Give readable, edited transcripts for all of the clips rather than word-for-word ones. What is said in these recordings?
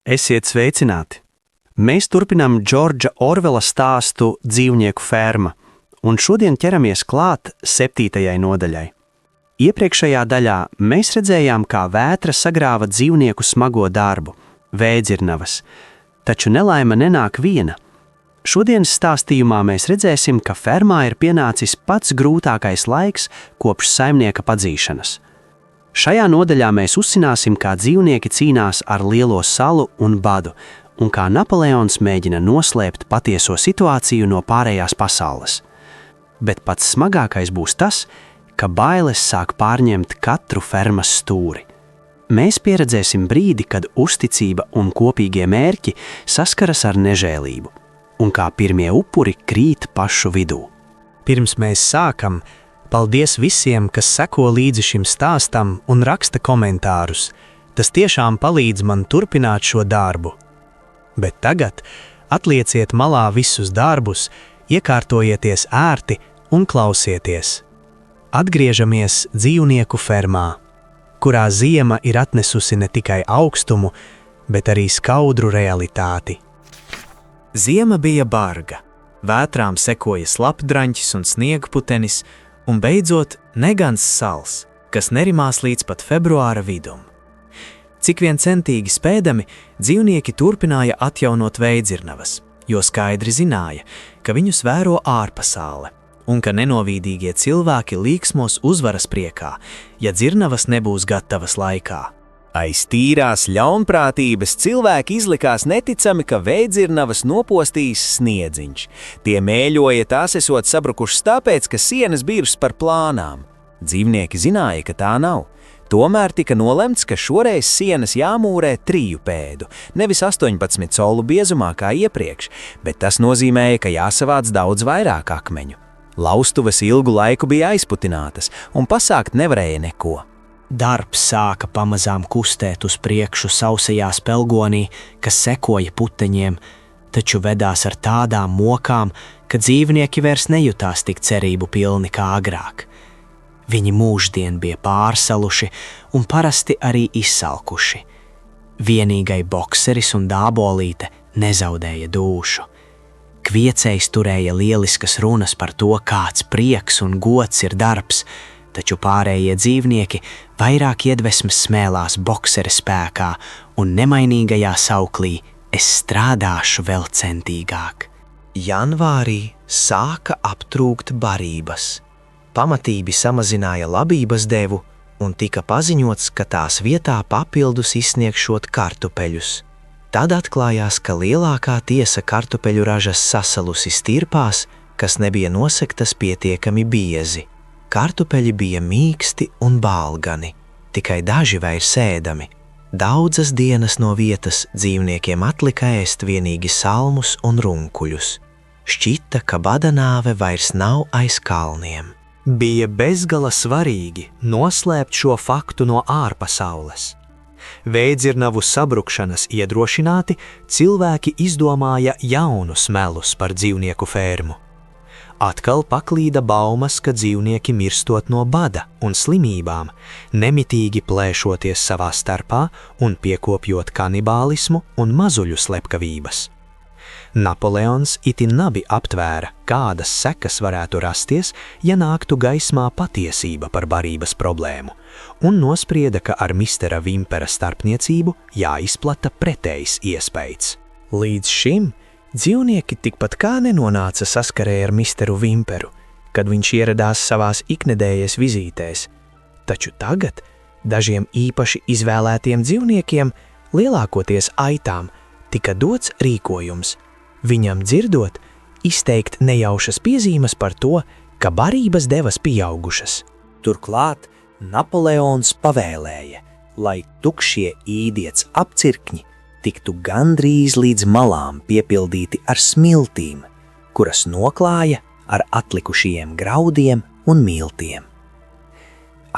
Esiet sveicināti! Mēs turpinām Džordža Orvela stāstu Dzīvnieku ferma, un šodien ķeramies klāt 7. nodaļai. Iepriekšējā daļā mēs redzējām, kā vētra sagrāva dzīvnieku smago darbu, vēdzirnavas, taču nelaime nenāk viena. Šodienas stāstījumā mēs redzēsim, ka fermā ir pienācis pats grūtākais laiks kopš saimnieka padzīšanas. Šajā nodaļā mēs uzzināsim, kā dzīvnieki cīnās ar lielo salu un badu, un kā Napoleons mēģina noslēpt patieso situāciju no pārējās pasaules. Bet pats smagākais būs tas, ka bailes sāk pārņemt katru fermas stūri. Mēs pieredzēsim brīdi, kad uzticība un kopīgie mērķi saskaras ar nežēlību, un kā pirmie upuri krīt pašu vidū. Pirms mēs sākam, paldies visiem, kas seko līdzi šim stāstam un raksta komentārus. Tas tiešām palīdz man turpināt šo darbu. Bet tagad atlieciet malā visus darbus, iekārtojieties ērti un klausieties. Atgriežamies dzīvnieku fermā, kurā ziema ir atnesusi ne tikai augstumu, bet arī skaudru realitāti. Ziema bija barga, vētrām sekoja slapdraņķis un sniegputenis, un beidzot negans sals, kas nerimās līdz pat februāra vidum. Cik vien centīgi spēdami, dzīvnieki turpināja atjaunot vēdzirnavas, jo skaidri zināja, ka viņus vēro ārpasaule, un ka nenovīdīgie cilvēki līksmos uzvaras priekā, ja dzirnavas nebūs gatavas laikā. Aiz tīrās ļaunprātības cilvēki izlikās neticami, ka vēdzirnavas nopostījis sniedziņš. Tie mēļoja, tās esot sabrukušas tāpēc, ka sienas birs par plānām. Dzīvnieki zināja, ka tā nav. Tomēr tika nolemts, ka šoreiz sienas jāmūrē 3 pēdu, nevis 18 colu biezumā kā iepriekš, bet tas nozīmēja, ka jāsavāc daudz vairāk akmeņu. Laustuvas ilgu laiku bija aizputinātas, un pasākt nevarēja neko. Darbs sāka pamazām kustēt uz priekšu sausajā spelgonī, kas sekoja puteņiem, taču vedās ar tādām mokām, ka dzīvnieki vairs nejutās tik cerību pilni kā agrāk. Viņi mūždien bija pārsaluši un parasti arī izsalkuši. Vienīgai bokseris un dābolīte nezaudēja dūšu. Kviecējs turēja lieliskas runas par to, kāds prieks un gods ir darbs, taču pārējie dzīvnieki vairāk iedvesmas smēlās boksera spēkā un nemainīgajā sauklī es strādāšu vēl centīgāk. Janvārī sāka aptrūkt barības. Pamatība samazināja labības devu un tika paziņots, ka tās vietā papildus izsniegšot kartupeļus. Tad atklājās, ka lielākā tiesa kartupeļu ražas sasalusi stirpās, kas nebija nosektas pietiekami biezi. Kartupeļi bija mīksti un bālgani, tikai daži vairs ēdami. Daudzas dienas no vietas dzīvniekiem atlika ēst vienīgi salmus un runkuļus. Šķita, ka bada nāve vairs nav aiz kalniem. Bija bezgala svarīgi noslēpt šo faktu no ārpasaules. Vēdzirnavu sabrukšanas iedrošināti, cilvēki izdomāja jaunus melus par dzīvnieku fermu. Atkal paklīda baumas, ka dzīvnieki mirstot no bada un slimībām, nemitīgi plēšoties savā starpā un piekopjot kanibālismu un mazuļu slepkavības. Napoleons itin nabi aptvēra, kādas sekas varētu rasties, ja nāktu gaismā patiesība par barības problēmu, un nosprieda, ka ar mistera Vimpera starpniecību jāizplata pretējs iespējas. Līdz šim dzīvnieki tikpat kā nenonāca saskarē ar misteru Vimperu, kad viņš ieradās savās iknedēļas vizītēs, taču tagad dažiem īpaši izvēlētiem dzīvniekiem, lielākoties aitām, tika dots rīkojums. Viņam dzirdot, izteikt nejaušas piezīmes par to, ka barības devas pieaugušas. Turklāt Napoleons pavēlēja, lai tukšie īdiets apcirkņi tiktu gandrīz līdz malām piepildīti ar smiltīm, kuras noklāja ar atlikušajiem graudiem un miltiem.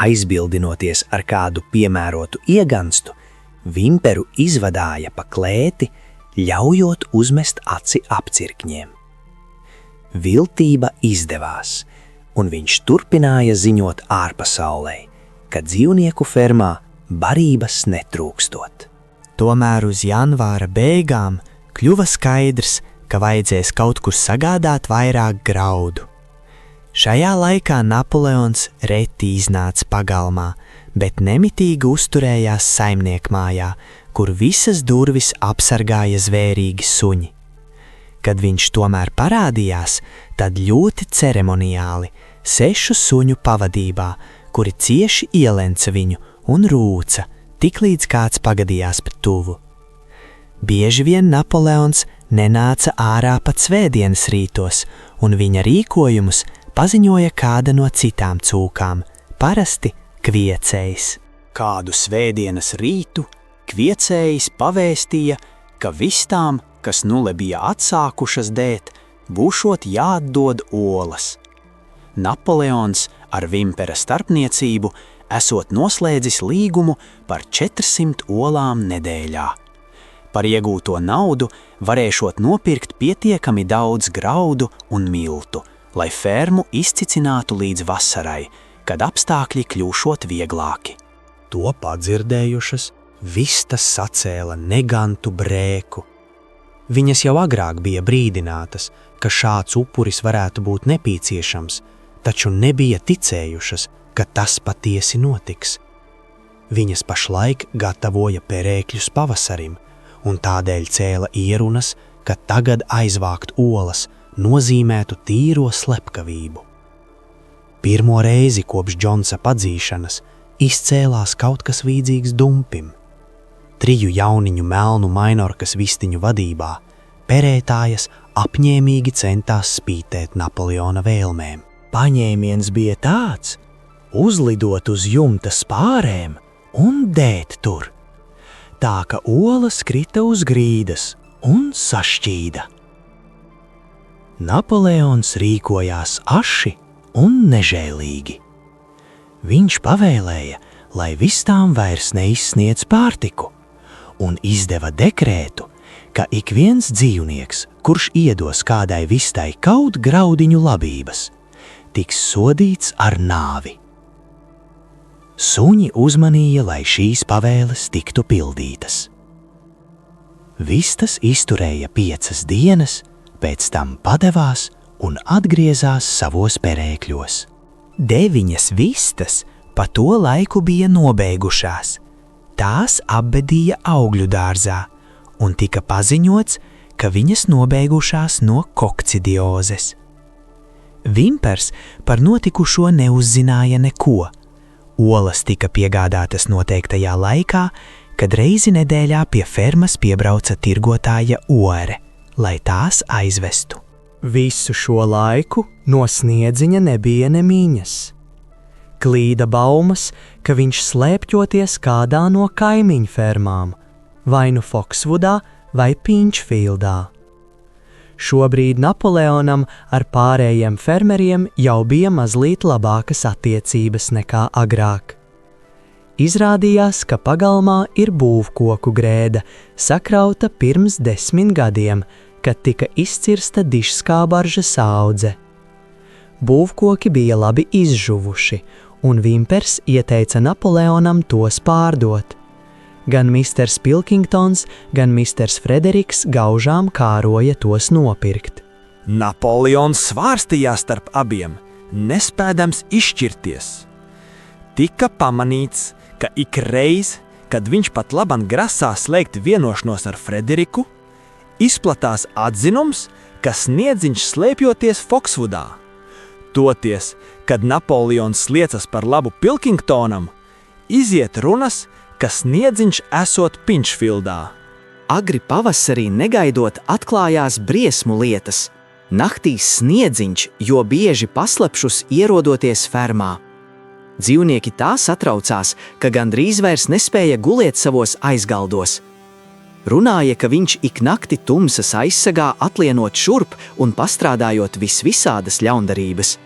Aizbildinoties ar kādu piemērotu ieganstu, Vimperu izvadāja pa klēti, ļaujot uzmest aci apcirkņiem. Viltība izdevās, un viņš turpināja ziņot ārpasaulei, ka dzīvnieku fermā barības netrūkstot. tomēr uz janvāra beigām kļuva skaidrs, ka vajadzēs kaut kur sagādāt vairāk graudu. Šajā laikā Napoleons reti iznāca pagalmā, bet nemitīgi uzturējās saimniekmājā, kur visas durvis apsargāja zvērīgi suņi. Kad viņš tomēr parādījās, tad ļoti ceremoniāli 6 suņu pavadībā, kuri cieši ielenca viņu un rūca, tiklīdz kāds pagadījās pa tuvu. Bieži vien Napoleons nenāca ārā pat svētdienas rītos, un viņa rīkojumus paziņoja kāda no citām cūkām, parasti kviecējs. Kādu svētdienas rītu kviecējs pavēstīja, ka vistām, kas nule bija atsākušas dēt, būšot jāatdod olas. Napoleons ar Vimpera starpniecību esot noslēdzis līgumu par 400 olām nedēļā. Par iegūto naudu varēšot nopirkt pietiekami daudz graudu un miltu, lai fermu izcicinātu līdz vasarai, kad apstākļi kļūšot vieglāki. To padzirdējušas, vistas sacēla negantu brēku. Viņas jau agrāk bija brīdinātas, ka šāds upuris varētu būt nepieciešams, taču nebija ticējušas, ka tas patiesi notiks. Viņas pašlaik gatavoja perēkļus pavasarim, un tādēļ cēla ierunas, ka tagad aizvākt olas nozīmētu tīro slepkavību. Pirmo reizi kopš Džonsa padzīšanas izcēlās kaut kas līdzīgs dumpim. 3 jauniņu melnu mainorkas vistiņu vadībā perētājas apņēmīgi centās spītēt Napoleona vēlmēm. Paņēmiens bija tāds: uzlidot uz jumta spārēm un dēt tur, tā ka olas krita uz grīdas un sašķīda. Napoleons rīkojās aši un nežēlīgi. Viņš pavēlēja, lai vistām vairs neizsniedz pārtiku, un izdeva dekrētu, ka ik viens dzīvnieks, kurš iedos kādai vistai kaut graudiņu labības, tiks sodīts ar nāvi. Suņi uzmanīja, lai šīs pavēles tiktu pildītas. Vistas izturēja 5 dienas, pēc tam padevās un atgriezās savos perēkļos. 9 vistas pa to laiku bija nobeigušās. Tās apbedīja augļu dārzā, un tika paziņots, ka viņas nobeigušās no kokcidiozes. Vimpers par notikušo neuzzināja neko. Olas tika piegādātas noteiktajā laikā, kad reizi nedēļā pie fermas piebrauca tirgotāja Oere, lai tās aizvestu. Visu šo laiku no Sniedziņa nebija nemiņas. Klīda baumas, ka viņš slēpķoties kādā no kaimiņu fermām, vai nu Foksvudā vai Pinčfīldā. Šobrīd Napoleonam ar pārējiem fermeriem jau bija mazliet labākas attiecības nekā agrāk. Izrādījās, ka pagalmā ir būvkoku grēda, sakrauta pirms 10 gadiem, kad tika izcirsta dižskābaržas audze. Būvkoki bija labi izžuvuši, un Vimpers ieteica Napoleonam tos pārdot. Gan misters Pilkingtons, gan misters Frederiks gaužām kāroja tos nopirkt. Napoleons svārstījās starp abiem, nespēdams izšķirties. Tika pamanīts, ka ikreiz, kad viņš pat laban grasās slēgt vienošanos ar Frederiku, izplatās atzinums, ka Sniedziņš slēpjoties Foksvudā. Toties, kad Napoleons liecas par labu Pilkingtonam, iziet runas, ka Sniedziņš esot Pinčfildā. Agri pavasarī negaidot atklājās briesmu lietas. Naktīs Sniedziņš jo bieži paslapšus ierodoties fermā. Dzīvnieki tā satraucās, ka gandrīz vairs nespēja gulēt savos aizgaldos. Runāja, ka viņš ik nakti tumsas aizsagā atlienot šurp un pastrādājot visvisādas ļaundarības.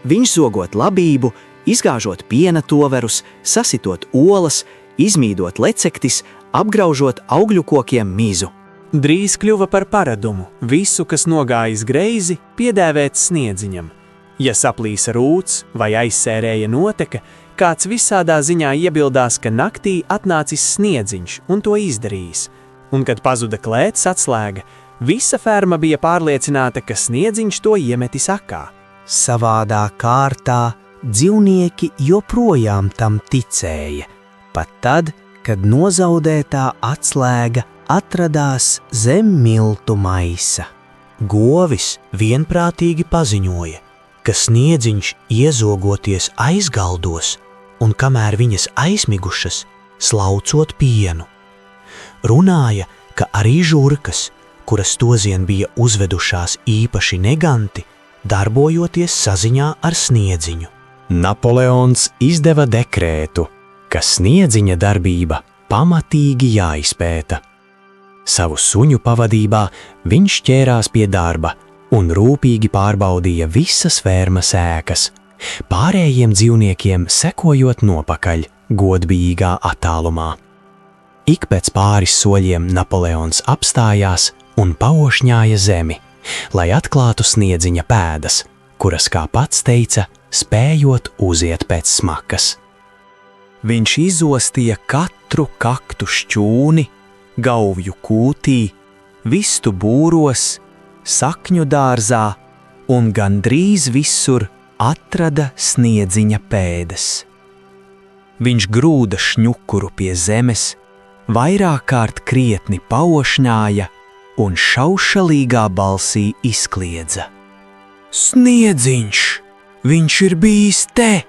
Viņš zogot labību, izgāžot piena toverus, sasitot olas, izmīdot lecektis, apgraužot augļu kokiem mizu. Drīz kļuva par paradumu visu, kas nogājis greizi, piedēvēt Sniedziņam. Ja saplīsa rūts vai aizsērēja noteka, Kāds visādā ziņā iebildās, ka naktī atnācis sniedziņš un to izdarījis, un kad pazuda klēts atslēga, visa ferma bija pārliecināta, ka sniedziņš to iemetis akā. Savādā kārtā dzīvnieki joprojām tam ticēja, pat tad, kad nozaudētā atslēga atradās zem miltu maisa. Govis vienprātīgi paziņoja, ka sniedziņš iezogoties aizgaldos un kamēr viņas aizmigušas, slaucot pienu. Runāja, ka arī žurkas, kuras tozien bija uzvedušās īpaši neganti, darbojoties saziņā ar sniedziņu. Napoleons izdeva dekrētu, ka sniedziņa darbība pamatīgi jāizpēta. Savu suņu pavadībā viņš ķērās pie darba un rūpīgi pārbaudīja visas fermas ēkas, pārējiem dzīvniekiem sekojot nopakaļ godbijīgā attālumā. Ik pēc pāris soļiem Napoleons apstājās un paošņāja zemi, lai atklātu sniedziņa pēdas, kuras, kā pats teica, spējot uziet pēc smakas. Viņš izostīja katru kaktu šķūni, gauvju kūtī, vistu būros, sakņu dārzā un gandrīz visur atrada sniedziņa pēdas. Viņš grūda šņukuru pie zemes, vairāk kārt krietni paošņāja un šaušalīgā balsī izkliedza. Sniedziņš! Viņš ir bijis te!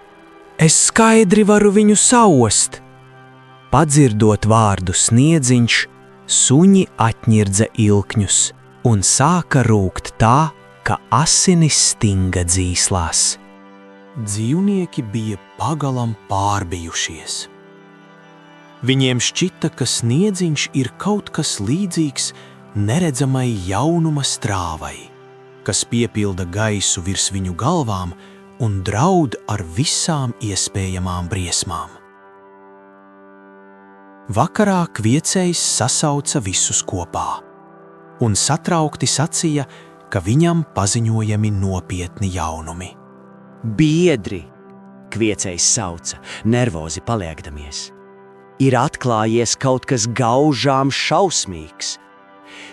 Es skaidri varu viņu saost! Padzirdot vārdu sniedziņš, suņi atņirdza ilkņus un sāka rūkt tā, ka asinis stinga dzīslās. Dzīvnieki bija pagalam pārbijušies. Viņiem šķita, ka sniedziņš ir kaut kas līdzīgs neredzamai jaunuma strāvai, kas piepilda gaisu virs viņu galvām un draud ar visām iespējamām briesmām. Vakarā kviecējs sasauca visus kopā un satraukti sacīja, ka viņam paziņojami nopietni jaunumi. Biedri, kviecējs sauca, nervozi paliekdamies. Ir atklājies kaut kas gaužām šausmīgs.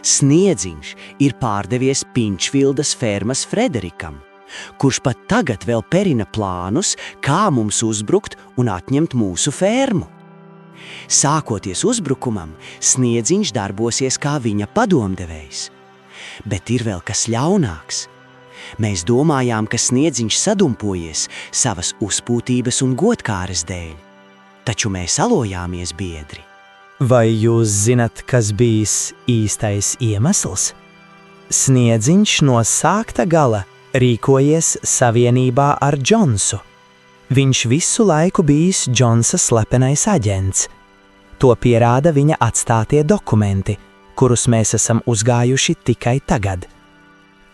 Sniedziņš ir pārdevies Pinčvildas fermas Frederikam, kurš pat tagad vēl perina plānus, kā mums uzbrukt un atņemt mūsu fermu. Sākoties uzbrukumam, Sniedziņš darbosies kā viņa padomdevējs. Bet ir vēl kas ļaunāks. Mēs domājām, ka Sniedziņš sadumpojies savas uzpūtības un godkāres dēļ. Taču mēs alojāmies, biedri. Vai jūs zinat, kas bijis īstais iemesls? Sniedziņš no sākta gala rīkojies savienībā ar Džonsu. Viņš visu laiku bijis Džonsa slepenais aģents. To pierāda viņa atstātie dokumenti, kurus mēs esam uzgājuši tikai tagad.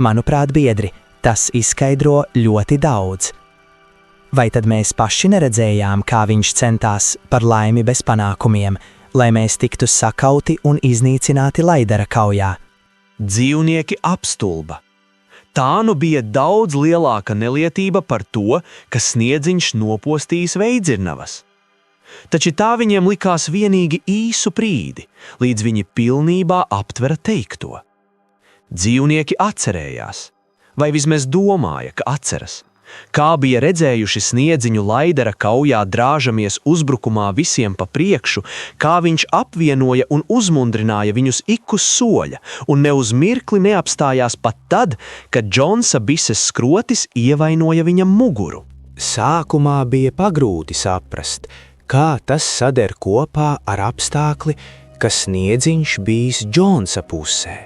Manuprāt, biedri, tas izskaidro ļoti daudz. Vai tad mēs paši neredzējām, kā viņš centās par laimi bez panākumiem, lai mēs tiktu sakauti un iznīcināti Laidara kaujā? Dzīvnieki apstulba. Tā nu bija daudz lielāka nelietība par to, ka Sniedziņš nopostījis Veidzirnavas. Taču tā viņiem likās vienīgi īsu brīdi, līdz viņi pilnībā aptvera teikto. Dzīvnieki atcerējās, vai vismaz domāja, ka atceras, kā bija redzējuši Sniedziņu Laidara kaujā drāžamies uzbrukumā visiem pa priekšu, kā viņš apvienoja un uzmundrināja viņus ik uz soļa un ne uz mirkli neapstājās pat tad, kad Džonsa bises skrotis ievainoja viņam muguru. Sākumā bija pagrūti saprast, kā tas sader kopā ar apstākli, ka Sniedziņš bijis Džonsa pusē.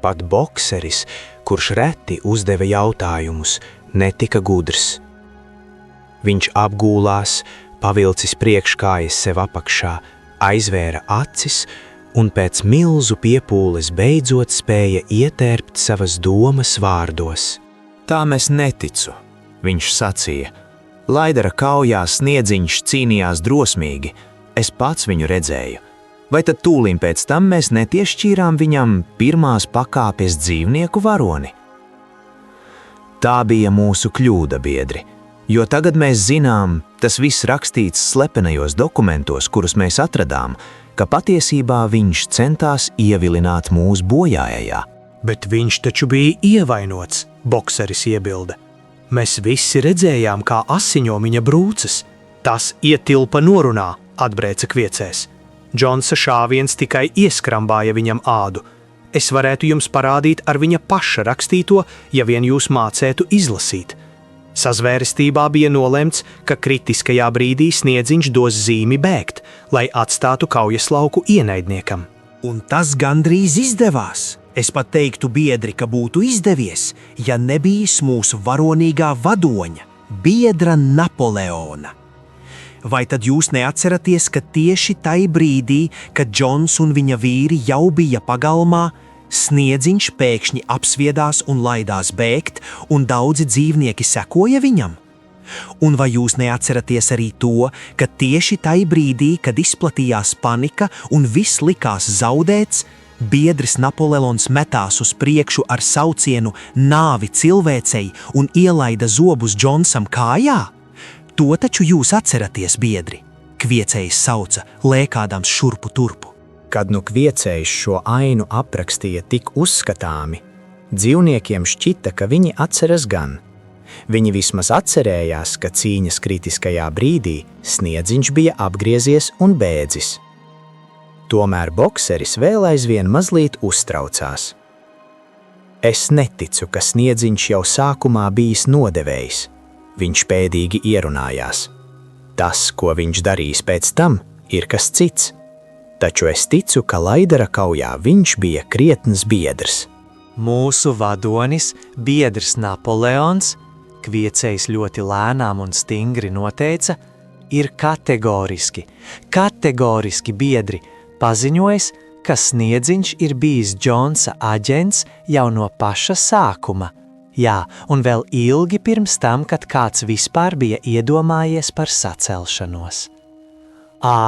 Pat bokseris, kurš reti uzdeva jautājumus, netika gudrs. Viņš apgūlās, pavilcis priekškājas sev apakšā, aizvēra acis un pēc milzu piepūles beidzot spēja ietērpt savas domas vārdos. Tām es neticu, viņš sacīja. Laidara kaujā Sniedziņš cīnījās drosmīgi, es pats viņu redzēju. Vai tad tūlīt pēc tam mēs netiešķīrām viņam pirmās pakāpes dzīvnieku varoni? Tā bija mūsu kļūda, biedri. Jo tagad mēs zinām, tas viss rakstīts slepenajos dokumentos, kurus mēs atradām, ka patiesībā viņš centās ievilināt mūs bojājajā. Bet viņš taču bija ievainots, Bokseris iebilda. Mēs visi redzējām, kā asiņo viņa brūces. Tas ietilpa norunā, atbrēca Kviecējs. Džonsa šāviens tikai ieskrambāja viņam ādu. Es varētu jums parādīt ar viņa paša rakstīto, ja vien jūs mācētu izlasīt. Sazvērestībā bija nolemts, ka kritiskajā brīdī Sniedziņš dos zīmi bēgt, lai atstātu kaujas lauku ienaidniekam. Un tas gandrīz izdevās. Es pat teiktu, biedri, ka būtu izdevies, ja nebijis mūsu varonīgā vadoņa, biedra Napoleona. Vai tad jūs neatceraties, ka tieši tai brīdī, kad Džons un viņa vīri jau bija pagalmā, Sniedziņš pēkšņi apsviedās un laidās bēgt, un daudzi dzīvnieki sekoja viņam? Un vai jūs neatceraties arī to, ka tieši tai brīdī, kad izplatījās panika un viss likās zaudēts, biedris Napoleons metās uz priekšu ar saucienu nāvi cilvēcei un ielaida zobus Džonsam kājā? To taču jūs atceraties, biedri, Kviecējs sauca, lēkādams šurpu turpu. Kad nu Kviecējs šo ainu aprakstīja tik uzskatāmi, dzīvniekiem šķita, ka viņi atceras gan. Viņi vismaz atcerējās, ka cīņas kritiskajā brīdī Sniedziņš bija apgriezies un bēdzis. Tomēr Bokseris vēl aizvien mazliet uztraucās. Es neticu, ka Sniedziņš jau sākumā bijis nodevējs. Viņš pēdīgi ierunājās. Tas, ko viņš darīs pēc tam, ir kas cits. Taču es ticu, ka Laidara kaujā viņš bija krietns biedrs. Mūsu vadonis, biedrs Napoleons, Kviecējs ļoti lēnām un stingri noteica, ir kategoriski biedri, paziņojis, ka Sniedziņš ir bijis Džonsa aģents jau no paša sākuma. Jā, un vēl ilgi pirms tam, kad kāds vispār bija iedomājies par sacelšanos.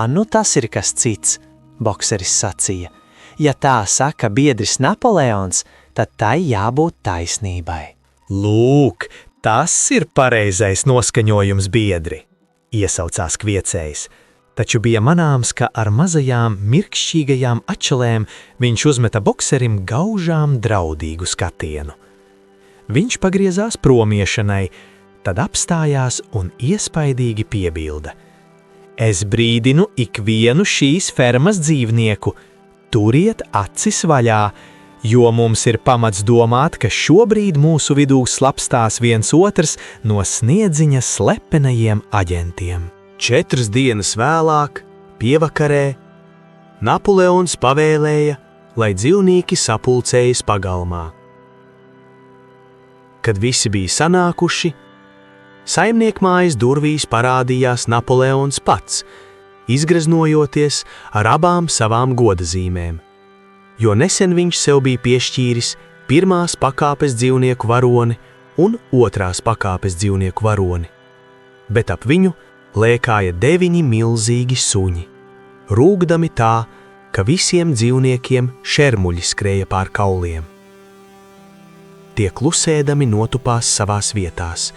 Nu tas ir kas cits, Bokseris sacīja. Ja tā saka biedris Napoleons, tad tai jābūt taisnībai. Lūk, tas ir pareizais noskaņojums, biedri, iesaucās Kviecējs. Taču bija manāms, ka ar mazajām mirkšķīgajām ačelēm viņš uzmeta Bokserim gaužām draudīgu skatienu. Viņš pagriezās promiešanai, tad apstājās un iespaidīgi piebilda. Es brīdinu ikvienu šīs fermas dzīvnieku, turiet acis vaļā, jo mums ir pamats domāt, ka šobrīd mūsu vidū slapstās viens otrs no Sniedziņa slepenajiem aģentiem. 4 dienas vēlāk, pievakarē, Napoleons pavēlēja, lai dzīvnieki sapulcējas pagalmā. Kad visi bija sanākuši, saimniekmājas durvīs parādījās Napoleons pats, izgreznojoties ar abām savām godazīmēm, jo nesen viņš sev bija piešķīris 1. pakāpes dzīvnieku varoni un 2. pakāpes dzīvnieku varoni, bet ap viņu lēkāja 9 milzīgi suņi, rūgdami tā, ka visiem dzīvniekiem šermuļi skrēja pār kauliem. Tie klusēdami notupās savās vietās,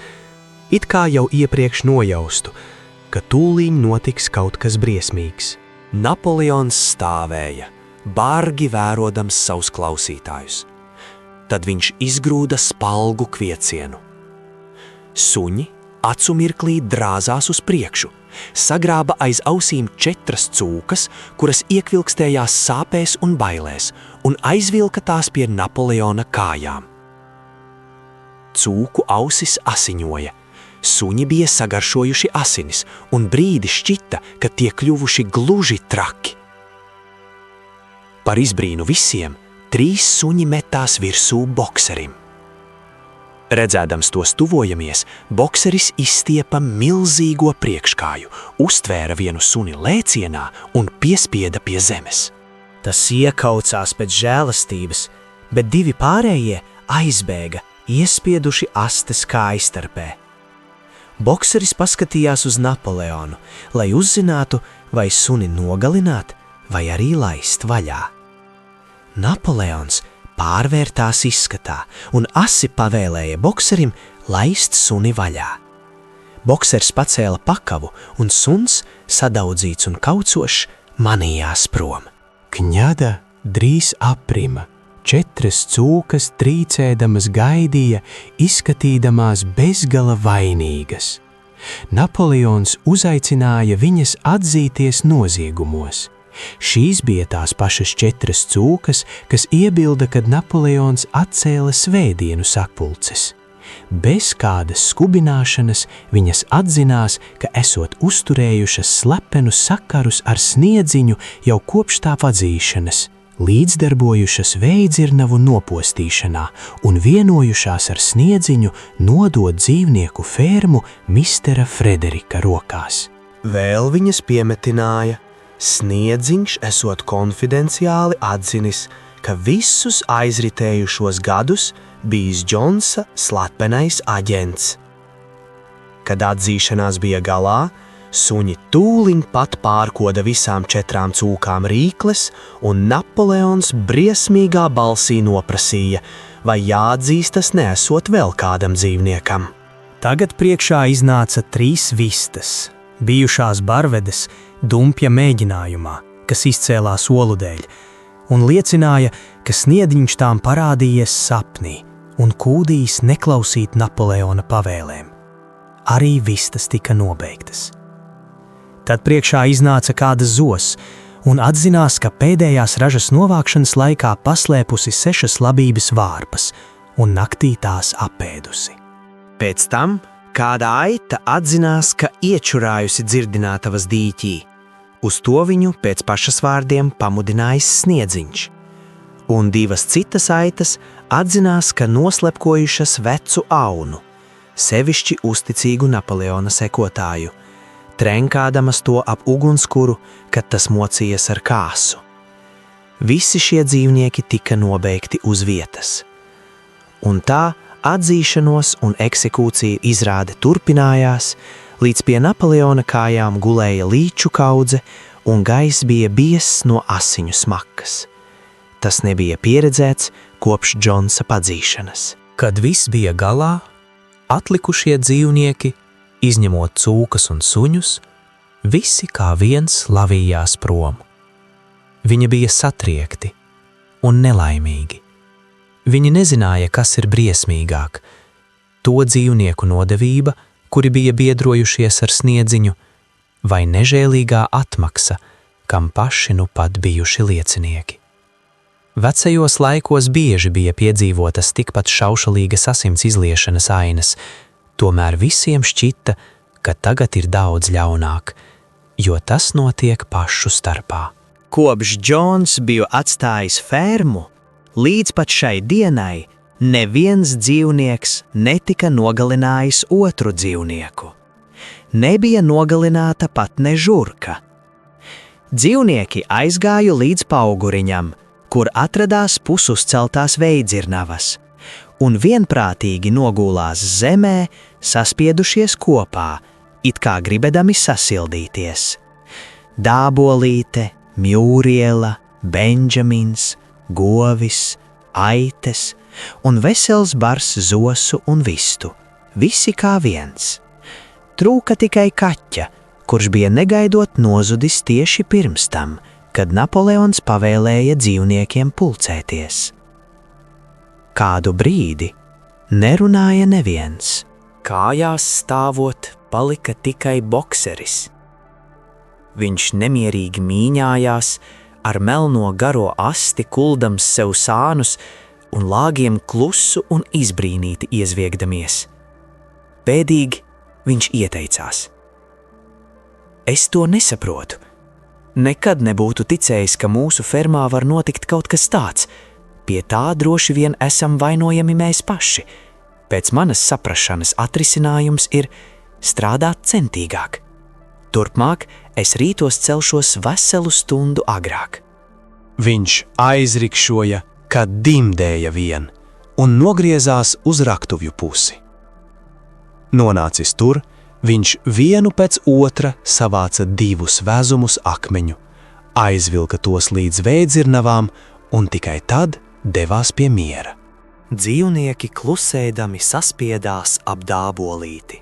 it kā jau iepriekš nojaustu, ka tūlīt notiks kaut kas briesmīgs. Napoleons stāvēja, bargi vērodams savus klausītājus. Tad viņš izgrūda spalgu kviecienu. Suņi acu mirklī drāzās uz priekšu, sagrāba aiz ausīm 4 cūkas, kuras iekvilkstējās sāpēs un bailēs, un aizvilka tās pie Napoleona kājām. Cūku ausis asiņoja, suņi bija sagaršojuši asinis, un brīdi šķita, ka tie kļuvuši gluži traki. Par izbrīnu visiem, 3 suņi metās virsū Bokserim. Redzēdams tos tuvojamies, Bokseris izstiepa milzīgo priekškāju, uztvēra vienu suni lēcienā un piespieda pie zemes. Tas iekaucās pēc žēlastības, bet 2 pārējie aizbēga, iespieduši astes kājstarpē. Bokseris paskatījās uz Napoleonu, lai uzzinātu, vai suni nogalināt, vai arī laist vaļā. Napoleons pārvērtās izskatā un asi pavēlēja Bokserim laist suni vaļā. Boksers pacēla pakavu, un suns, sadaudzīts un kaucošs, manījās prom. Kņada drīz aprima, 4 cūkas trīcēdamas gaidīja, izskatīdamās bezgala vainīgas. Napoleons uzaicināja viņas atzīties noziegumos. Šīs bija tās pašas 4 cūkas, kas iebilda, kad Napoleons atcēla svētdienu sapulces. Bez kādas skubināšanas viņas atzinās, ka esot uzturējušas slepenus sakarus ar Sniedziņu jau kopš tā padzīšanas, līdzdarbojušas Veidzirnavu nopostīšanā un vienojušās ar Sniedziņu nodot dzīvnieku fermu mistera Frederika rokās. Vēl viņas piemetināja, Sniedziņš esot konfidenciāli atzinis, ka visus aizritējušos gadus bijis Džonsa slepenais aģents. Kad atzīšanās bija galā, suņi tūliņ pat pārkoda visām 4 cūkām rīkles, un Napoleons briesmīgā balsī noprasīja, vai jāatzīstas neesot vēl kādam dzīvniekam. Tagad priekšā iznāca 3 vistas, bijušās barvedes dumpja mēģinājumā, kas izcēlās olu dēļ, un liecināja, ka Sniedziņš tām parādījies sapnī un kūdījis neklausīt Napoleona pavēlēm. Arī vistas tika nobeigtas. Tad priekšā iznāca kāda zos un atzinās, ka pēdējās ražas novākšanas laikā paslēpusi 6 labības vārpas un naktī tās apēdusi. Pēc tam kāda aita atzinās, ka iečurājusi dzirdinātavas dīķī. Uz to viņu pēc pašas vārdiem pamudinājis Sniedziņš. Un 2 citas aitas atzinās, ka noslepkojušas vecu aunu, sevišķi uzticīgu Napoleona sekotāju, trenkādamas to ap ugunskuru, kad tas mocījies ar kāsu. Visi šie dzīvnieki tika nobeigti uz vietas. Un tā atzīšanos un eksekūcija izrāde turpinājās, līdz pie Napoleona kājām gulēja līču kaudze un gaiss bija biezs no asiņu smakas. Tas nebija pieredzēts kopš Džonsa padzīšanas. Kad viss bija galā, atlikušie dzīvnieki, izņemot cūkas un suņus, visi kā viens lavījās prom. Viņi bija satriekti un nelaimīgi. Viņi nezināja, kas ir briesmīgāk – to dzīvnieku nodevība, kuri bija biedrojušies ar Sniedziņu, vai nežēlīgā atmaksa, kam paši nu pat bijuši liecinieki. Vecajos laikos bieži bija piedzīvotas tikpat šaušalīgas asins izliešanas ainas, tomēr visiem šķita, ka tagad ir daudz ļaunāk, jo tas notiek pašu starpā. Kopš Džons bija atstājis fermu, līdz pat šai dienai neviens dzīvnieks netika nogalinājis otru dzīvnieku. Nebija nogalināta pat ne žurka. Dzīvnieki aizgāju līdz Pauguriņam, kur atradās pusuzceltās Veidzirnavas, un vienprātīgi nogulās zemē, saspiedušies kopā, it kā gribedami sasildīties. Dābolīte, Mjūriela, Benžamins, Govis, aites un vesels bars zosu un vistu, visi kā viens. Trūka tikai kaķa, kurš bija negaidot nozudis tieši pirms tam, kad Napoleons pavēlēja dzīvniekiem pulcēties. Kādu brīdi nerunāja neviens. Kājās stāvot palika tikai bokseris. Viņš nemierīgi mīņājās, ar melno garo asti kuldams sev sānus un lāgiem klusu un izbrīnīti iezviegdamies. Pēdīgi viņš ieteicās. Es to nesaprotu. Nekad nebūtu ticējis, ka mūsu fermā var notikt kaut kas tāds. Pie tā droši vien esam vainojami mēs paši. Pēc manas saprašanas atrisinājums ir strādāt centīgāk. Turpmāk es rītos celšos veselu stundu agrāk. Viņš aizrikšoja, kad dimdēja vien, un nogriezās uz raktuvju pusi. Nonācis tur, viņš vienu pēc otra savāca 2 vezumus akmeņu, aizvilka tos līdz Veidzirnavām un tikai tad devās pie miera. Dzīvnieki klusēdami saspiedās ap dābolīti.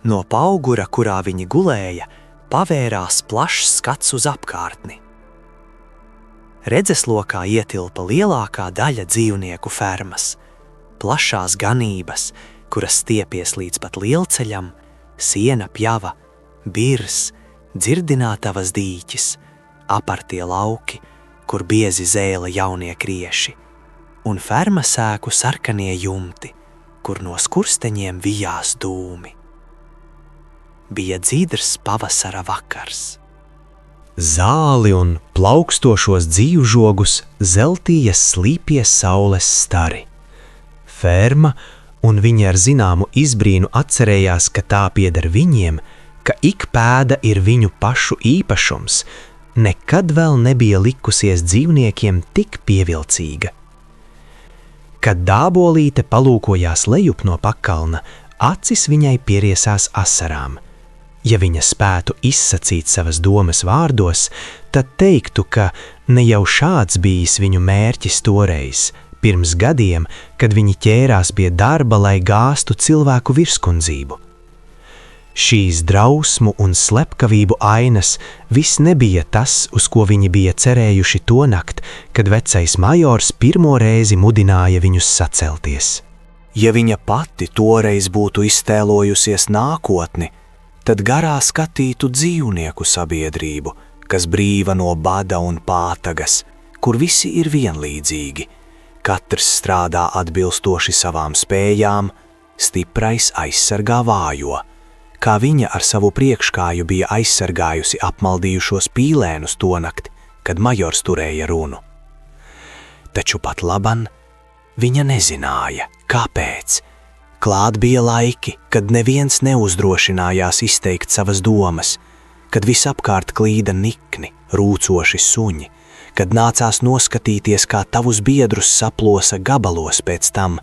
No paugura, kurā viņi gulēja, pavērās plašs skats uz apkārtni. Redzeslokā ietilpa lielākā daļa dzīvnieku fermas, plašās ganības, kuras stiepies līdz pat lielceļam, siena pjava, birs, dzirdinātavas dīķis, apartie lauki, kur biezi zēla jaunie krieši, un fermas ēku sarkanie jumti, kur no skursteņiem vijās dūmi. Bija dzidrs pavasara vakars. Zāli un plaukstošos dzīvžogus zeltīja slīpie saules stari. Ferma, un viņi ar zināmu izbrīnu atcerējās, ka tā pieder viņiem, ka ik pēda ir viņu pašu īpašums, nekad vēl nebija likusies dzīvniekiem tik pievilcīga. Kad dābolīte palūkojās lejup no pakalna, acis viņai pieriesās asarām. Ja viņa spētu izsacīt savas domas vārdos, tad teiktu, ka ne jau šāds bijis viņu mērķis toreiz, pirms gadiem, kad viņi ķērās pie darba, lai gāstu cilvēku virskundzību. Šīs drausmu un slepkavību ainas viss nebija tas, uz ko viņi bija cerējuši to nakt, kad vecais majors pirmo reizi mudināja viņus sacelties. Ja viņa pati toreiz būtu iztēlojusies nākotni, tad garā skatītu dzīvnieku sabiedrību, kas brīva no bada un pātagas, kur visi ir vienlīdzīgi. Katrs strādā atbilstoši savām spējām, stiprais aizsargā vājo, kā viņa ar savu priekškāju bija aizsargājusi apmaldījušos pīlēnus tonakt, kad majors turēja runu. Taču pat laban viņa nezināja, kāpēc. Klāt bija laiki, kad neviens neuzdrošinājās izteikt savas domas, kad visapkārt klīda nikni, rūcoši suņi, kad nācās noskatīties, kā tavus biedrus saplosa gabalos pēc tam,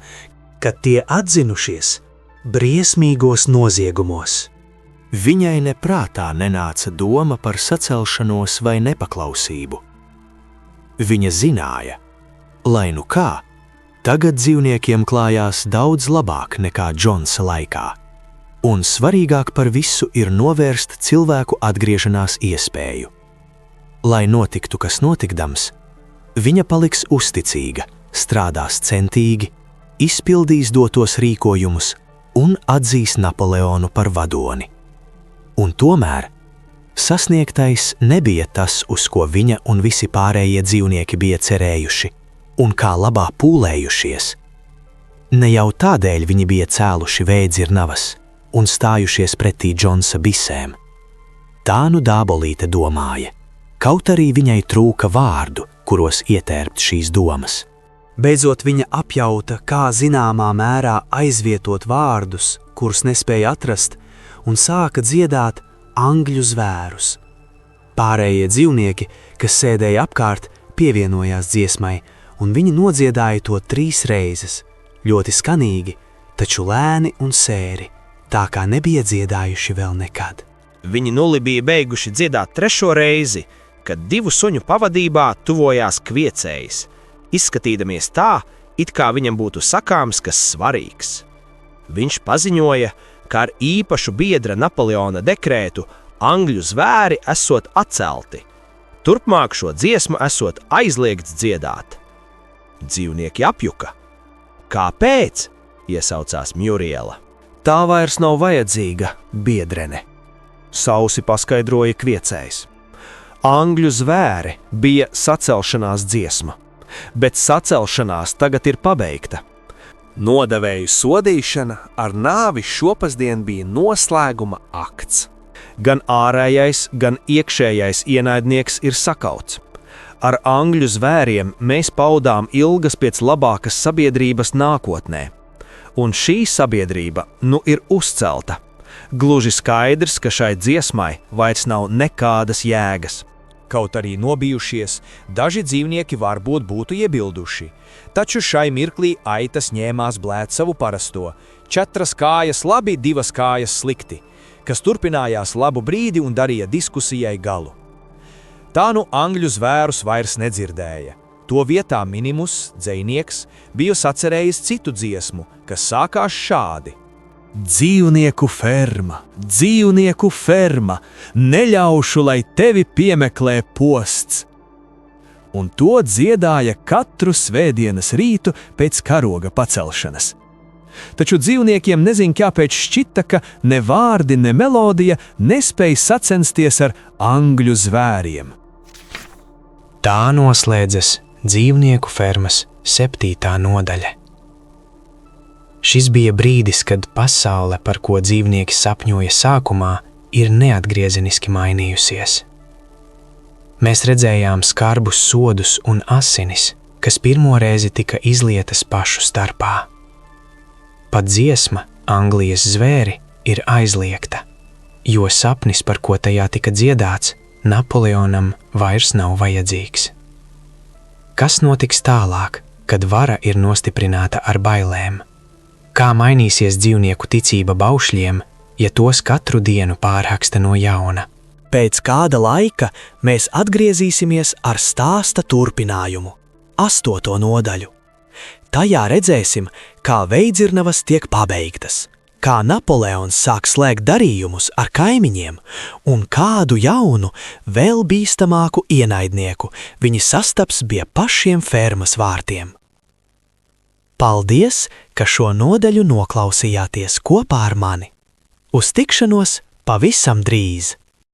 kad tie atzinušies briesmīgos noziegumos. Viņai neprātā nenāca doma par sacelšanos vai nepaklausību. Viņa zināja, lai nu kā, tagad dzīvniekiem klājās daudz labāk nekā Džonsa laikā, un svarīgāk par visu ir novērst cilvēku atgriešanās iespēju. Lai notiktu, kas notikdams, viņa paliks uzticīga, strādās centīgi, izpildīs dotos rīkojumus un atzīs Napoleonu par vadoni. Un tomēr sasniegtais nebija tas, uz ko viņa un visi pārējie dzīvnieki bija cerējuši, un kā labā pūlējušies. Ne jau tādēļ viņi bija cēluši vēdzirnavas un stājušies pretī Džonsa bisēm. Tā nu dābolīte domāja, kaut arī viņai trūka vārdu, kuros ietērpt šīs domas. Beidzot viņa apjauta, kā zināmā mērā aizvietot vārdus, kurus nespēja atrast, un sāka dziedāt angļu zvērus. Pārējie dzīvnieki, kas sēdēja apkārt, pievienojās dziesmai, un viņi nodziedāja to 3 reizes, ļoti skanīgi, taču lēni un sēri, tā kā nebija dziedājuši vēl nekad. Viņi nuli bija beiguši dziedāt 3. reizi, kad 2 suņu pavadībā tuvojās kviecējs, izskatīdamies tā, it kā viņam būtu sakāms kas svarīgs. Viņš paziņoja, ka ar īpašu biedra Napoleona dekrētu angļu zvēri esot atcelti, turpmāk šo dziesmu esot aizliegts dziedāt. Dzīvnieki apjuka. Kāpēc? Iesaucās Mjuriela. Tā vairs nav vajadzīga, biedrene, sausi paskaidroja kviecējs. Angļu zvēri bija sacelšanās dziesma, bet sacelšanās tagad ir pabeigta. Nodevēju sodīšana ar nāvi šopasdien bija noslēguma akts. Gan ārējais, gan iekšējais ienaidnieks ir sakauts. Ar angļu zvēriem mēs paudām ilgas pēc labākas sabiedrības nākotnē. Un šī sabiedrība nu ir uzcelta. Gluži skaidrs, ka šai dziesmai vairs nav nekādas jēgas. Kaut arī nobijušies, daži dzīvnieki varbūt būtu iebilduši, taču šai mirklī aitas ņēmās blēt savu parasto, 4 kājas labi, 2 kājas slikti, kas turpinājās labu brīdi un darīja diskusijai galu. Tā nu angļu zvērus vairs nedzirdēja. To vietā Minimus, dzejnieks, bija sacerējis citu dziesmu, kas sākās šādi. Dzīvnieku ferma, neļaušu, lai tevi piemeklē posts. Un to dziedāja katru svētdienas rītu pēc karoga pacelšanas. Taču dzīvniekiem nezin kāpēc šķita, ka ne vārdi, ne melodija nespēja sacensties ar angļu zvēriem. Tā noslēdzas dzīvnieku fermas 7. nodaļa. Šis bija brīdis, kad pasaule, par ko dzīvnieki sapņoja sākumā, ir neatgriezeniski mainījusies. Mēs redzējām skarbus sodus un asinis, kas pirmoreizi tika izlietas pašu starpā. Pat dziesma Anglijas zvēri ir aizliegta, jo sapnis, par ko tajā tika dziedāts, Napoleonam vairs nav vajadzīgs. Kas notiks tālāk, kad vara ir nostiprināta ar bailēm? Kā mainīsies dzīvnieku ticība baušļiem, ja tos katru dienu pārraksta no jauna? Pēc kāda laika mēs atgriezīsimies ar stāsta turpinājumu, 8. nodaļu. Tajā redzēsim, kā veidzirnavas tiek pabeigtas, kā Napoleons sāk slēgt darījumus ar kaimiņiem un kādu jaunu, vēl bīstamāku ienaidnieku viņi sastaps pie pašiem fermas vārtiem. Paldies, ka šo nodaļu noklausījāties kopā ar mani. Uz tikšanos pavisam drīz!